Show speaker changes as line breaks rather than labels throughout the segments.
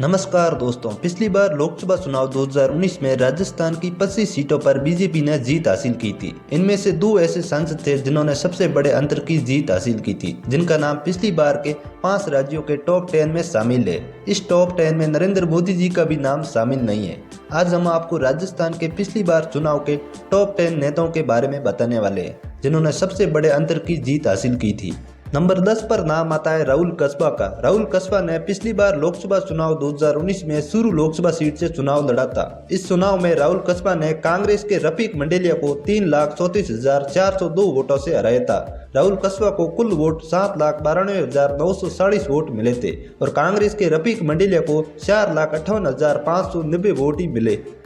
नमस्कार दोस्तों, पिछली बार लोकसभा चुनाव 2019 में राजस्थान की 25 सीटों पर बीजेपी ने जीत हासिल की थी। इनमें से 2 ऐसे सांसद थे जिन्होंने सबसे बड़े अंतर की जीत हासिल की थी, जिनका नाम पिछली बार के 5 राज्यों के टॉप 10 में शामिल है। इस टॉप 10 में नरेंद्र मोदी जी का भी नाम शामिल नहीं है। आज हम आपको राजस्थान के पिछली बार चुनाव के टॉप 10 नेताओं के बारे में बताने वाले हैं, जिन्होंने सबसे बड़े अंतर की जीत हासिल की थी। नंबर 10 पर नाम आता है राहुल कस्बा का। राहुल कस्बा ने पिछली बार लोकसभा चुनाव 2019 में चूरू लोकसभा सीट से चुनाव लड़ा था। इस चुनाव में राहुल कस्बा ने कांग्रेस के रफीक मंडेलिया को 3,34,402 वोटों से हराया था। राहुल कस्बा को कुल वोट 7,92,940 वोट मिले थे और कांग्रेस के रफीक मंडेलिया को 4,58,590 वोट ही मिले।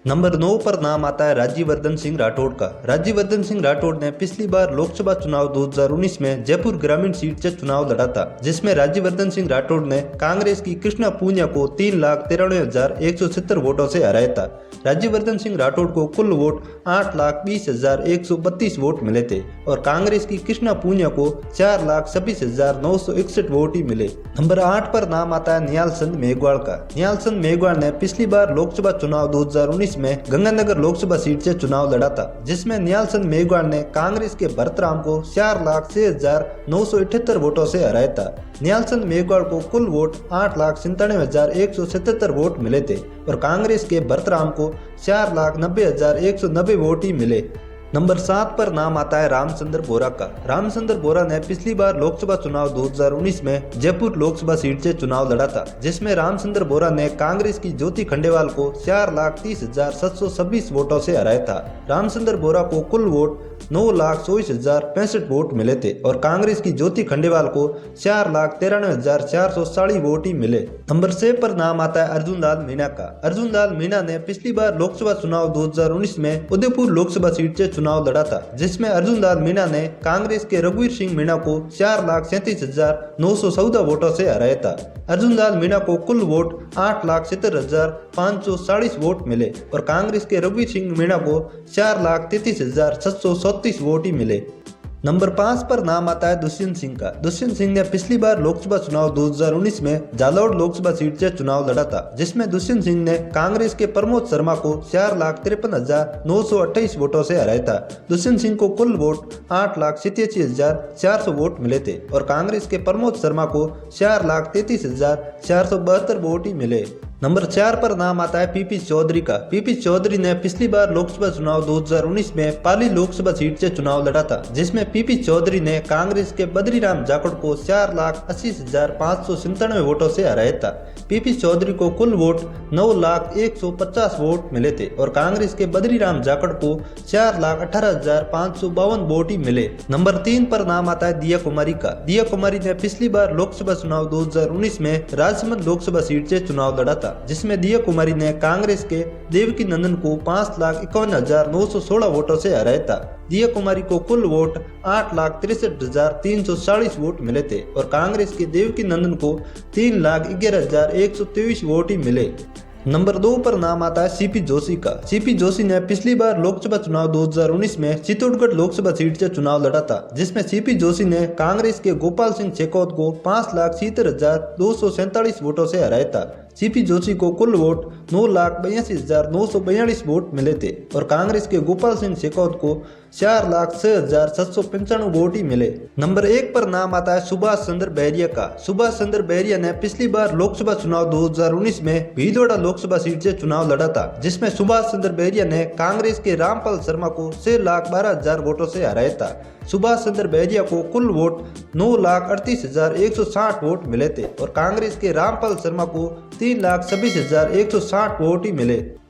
नंबर 9 पर नाम आता है राज्यवर्धन सिंह राठौड़ का। राज्यवर्धन सिंह राठौड़ ने पिछली बार लोकसभा चुनाव 2019 में जयपुर ग्रामीण सीट से चुनाव लड़ा था, जिसमें राज्यवर्धन सिंह राठौड़ ने कांग्रेस की कृष्णा पूनिया को 3,93,170 वोटों से हराया था। राज्यवर्धन सिंह राठौड़ को कुल वोट 8,20,132 वोट मिले थे और कांग्रेस की कृष्णा पूनिया को 4,26,961 वोट ही मिले। नंबर 8 पर नाम आता है निहाल चंद मेघवाल का। निहाल चंद मेघवाल ने पिछली बार लोकसभा चुनाव 2019 में गंगानगर लोकसभा सीट से चुनाव लड़ा था, जिसमें निहाल चंद मेघवाल ने कांग्रेस के भरतराम को 4,06,978 वोटों से हराया था। निहाल चंद मेघवाल को कुल वोट 8,97,177 वोट मिले थे और कांग्रेस के भरतराम को 4,90,190 वोट ही मिले। नंबर 7 पर नाम आता है रामचंद्र बोरा का। रामचंद्र बोरा ने पिछली बार लोकसभा चुनाव 2019 में जयपुर लोकसभा सीट से चुनाव लड़ा था, जिसमें रामचंद्र बोरा ने कांग्रेस की ज्योति खंडेवाल को 4,30,726 वोटों से हराया था। रामचंद्र बोरा को कुल वोट 9,24,065 वोट मिले थे और कांग्रेस की ज्योति खंडेवाल को 4,93,440 वोट ही मिले। नंबर 6 पर नाम आता है अर्जुन लाल मीणा का। अर्जुन लाल मीणा ने पिछली बार लोकसभा चुनाव 2019 में उदयपुर लोकसभा सीट से चुनाव लड़ा था, जिसमें अर्जुन लाल मीणा ने कांग्रेस के रघुवीर सिंह मीणा को 4,37,914 वोटों से हराया था। अर्जुन लाल मीणा को कुल वोट 8,70,540 वोट मिले और कांग्रेस के रघुवीर सिंह मीणा को 4,33,734 वोट ही मिले। नंबर 5 पर नाम आता है दुष्यंत सिंह का। दुष्यंत सिंह ने पिछली बार लोकसभा चुनाव 2019 में जालौर लोकसभा सीट से चुनाव लड़ा था, जिसमें दुष्यंत सिंह ने कांग्रेस के प्रमोद शर्मा को 4,53,928 वोटों से हराया था। दुष्यंत सिंह को कुल वोट 8,87,400 वोट मिले थे और कांग्रेस के प्रमोद शर्मा को 4,33,472 वोट ही मिले। नंबर 4 पर नाम आता है पीपी चौधरी का। पीपी चौधरी ने पिछली बार लोकसभा चुनाव 2019 में पाली लोकसभा सीट से चुनाव लड़ा था, जिसमें पीपी चौधरी ने कांग्रेस के बद्रीराम जाखड़ को 4,80,597 वोटों से हराया था। पीपी चौधरी को कुल वोट 9,01,50 वोट मिले थे और कांग्रेस के बद्रीराम जाखड़ को 4,18,552 वोट ही मिले। नंबर 3 पर नाम आता है दिया कुमारी का। दिया कुमारी ने पिछली बार लोकसभा चुनाव 2019 में राजसमंद लोकसभा सीट से चुनाव लड़ा था, जिसमें दिया कुमारी ने कांग्रेस के देवकी नंदन को 5,51,916 वोटों से हराया था। दिया कुमारी को कुल वोट 8,63,340 वोट मिले थे और कांग्रेस के देवकी नंदन को 3,11,123 वोट ही मिले। नंबर 2 पर नाम आता है सीपी जोशी का। सीपी जोशी ने पिछली बार लोकसभा चुनाव 2019 में चित्तौड़गढ़ लोकसभा सीट से चुनाव लड़ा था, जिसमें सीपी जोशी ने कांग्रेस के गोपाल सिंह शेखावत को 5,70,247 वोटों से हराया था। सीपी जोशी को कुल वोट 9,82,942 वोट मिले थे और कांग्रेस के गोपाल सिंह शेखावत को 4,06,795 वोट ही मिले। नंबर 1 पर नाम आता है सुभाष चंद्र बैरिया का। सुभाष चंद्र बैरिया ने पिछली बार लोकसभा चुनाव 2019 में भीलवाड़ा लोकसभा सीट से चुनाव लड़ा था, जिसमें सुभाष चंद्र बैरिया ने कांग्रेस के रामपाल शर्मा को 6,12,000 वोटों से हराया था। सुभाष चंद्र बैरिया को कुल वोट 9,38,160 वोट मिले थे और कांग्रेस के रामपाल शर्मा को 3,26,160 वोट ही मिले।